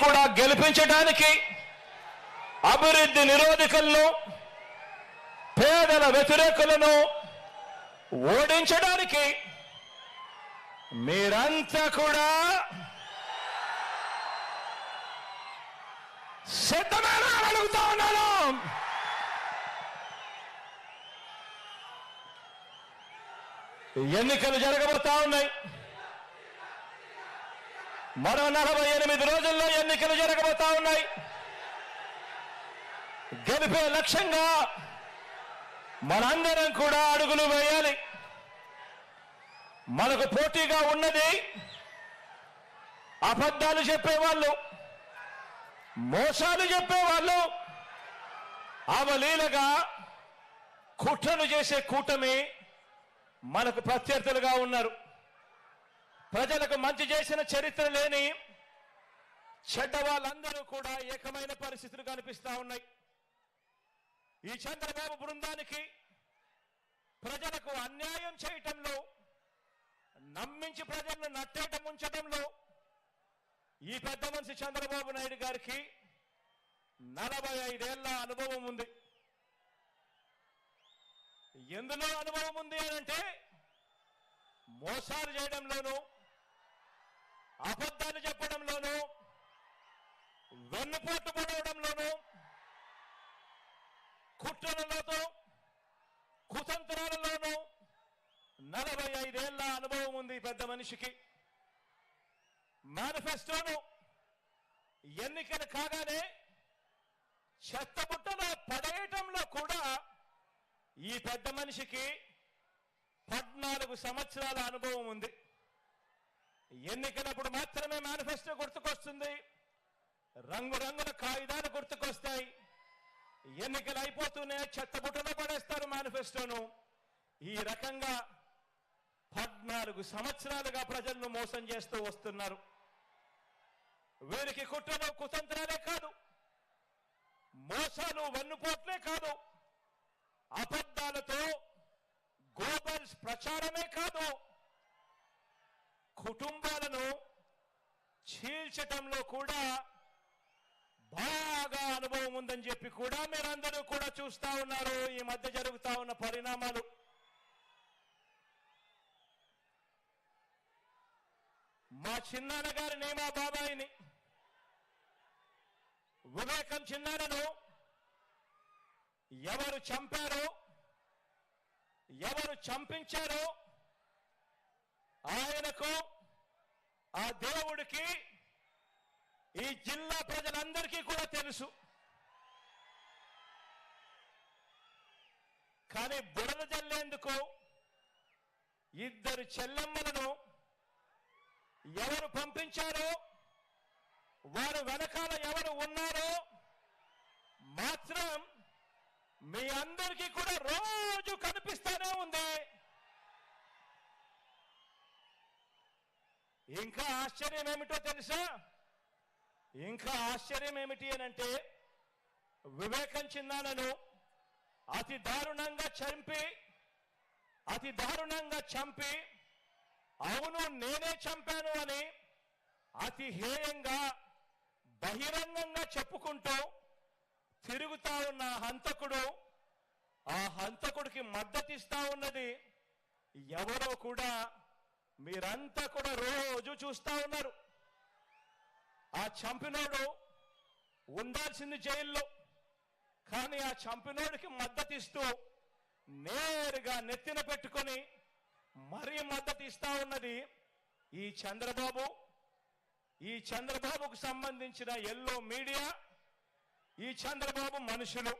కూడా గెలిపించడానికి, అభివృద్ధి నిరోధకులను, పేదల వ్యతిరేకులను ఓడించడానికి మీరంతా కూడా సిద్ధమేనా అని అడుగుతా ఉన్నాను. ఎన్నికలు జరగబోతా ఉన్నాయి. మరో 48 రోజుల్లో ఎన్నికలు జరగబోతా ఉన్నాయి. గెలిపే లక్ష్యంగా మనందరం కూడా అడుగులు వేయాలి. మనకు పోటీగా ఉన్నది అబద్ధాలు చెప్పేవాళ్ళు, మోసాలు చెప్పేవాళ్ళు, అవలీలగా కుట్రలు చేసే కూటమి మనకు ప్రత్యర్థులుగా ఉన్నారు. ప్రజలకు మంచి చేసిన చరిత్ర లేని చెడ్డ వాళ్ళందరూ కూడా ఏకమైన పరిస్థితులు కనిపిస్తా ఉన్నాయి. ఈ చంద్రబాబు బృందానికి ప్రజలకు అన్యాయం చేయటంలో, నమ్మించి ప్రజలను నట్టేట ముంచడంలో ఈ పెద్ద మనిషి చంద్రబాబు నాయుడు గారికి 45 ఏళ్ల అనుభవం ఉంది. ఎందులో అనుభవం ఉంది అంటే మోసాలు చేయడంలోనూ, అబద్ధాలు చెప్పడంలోనూ, వెన్నుపోటు పడవడంలోనూ, కుట్రలతో కుతంత్రాలలోనూ 45 ఏళ్ల అనుభవం ఉంది పెద్ద మనిషికి. మేనిఫెస్టోను ఎన్నికలు కాగానే చెత్తబుట్టలో పడేయటంలో కూడా ఈ పెద్ద మనిషికి 14 సంవత్సరాల అనుభవం ఉంది. ఎన్నికలప్పుడు మాత్రమే మేనిఫెస్టో గుర్తుకొస్తుంది, రంగురంగుల కాగితాలు గుర్తుకొస్తాయి. ఎన్నికలు అయిపోతూనే చెత్తబుట్టలో పడేస్తారు మేనిఫెస్టోను. ఈ రకంగా 14 సంవత్సరాలుగా ప్రజలను మోసం చేస్తూ వస్తున్నారు. వీరికి కుట్రలు కుతంత్రాలే కాదు, మోసాలు వెన్నుపోట్లే కాదు, అబద్ధాలతో గోబల్స్ ప్రచారమే కాదు, కుటుంబాలను చీల్చటంలో కూడా బాగా అనుభవం ఉందని చెప్పి కూడా మీరందరూ కూడా చూస్తా ఉన్నారు. ఈ మధ్య జరుగుతా ఉన్న పరిణామాలు. మా చిన్నాన్న గారిని, మా బాబాయిని, వివేకం చిన్నాన్నను ఎవరు చంపారో, ఎవరు చంపించారో ఆయనకు, ఆ దేవుడికి, ఈ జిల్లా ప్రజలందరికీ కూడా తెలుసు. కానీ బురద జల్లేందుకు ఇద్దరు చెల్లెమ్మలను ఎవరు పంపించారో, వారు వెనకాల ఎవరు ఉన్నారో మాత్రం మీ అందరికీ కూడా రోజు కనిపిస్తూనే ఉంది. ఇంకా ఆశ్చర్యం ఏమిటో తెలుసా? ఇంకా ఆశ్చర్యం ఏమిటి అనంటే, వివేకం చిన్నాన్నను అతి దారుణంగా చంపి అవును నేనే చంపాను అని అతి హేయంగా బహిరంగంగా చెప్పుకుంటూ తిరుగుతా ఉన్న హంతకుడు, ఆ హంతకుడికి మద్దతిస్తా ఉన్నది ఎవరో కూడా మీరంతా కూడా రోజు చూస్తా ఉన్నారు. ఆ చంపినోడు ఉండాల్సింది జైల్లో, కానీ ఆ చంపినోడికి మద్దతిస్తూ నేరుగా నెత్తిన పెట్టుకొని మరీ మద్దతిస్తా ఉన్నది ఈ చంద్రబాబుకు సంబంధించిన ఎల్లో మీడియా, ఈ చంద్రబాబు మనుషులు.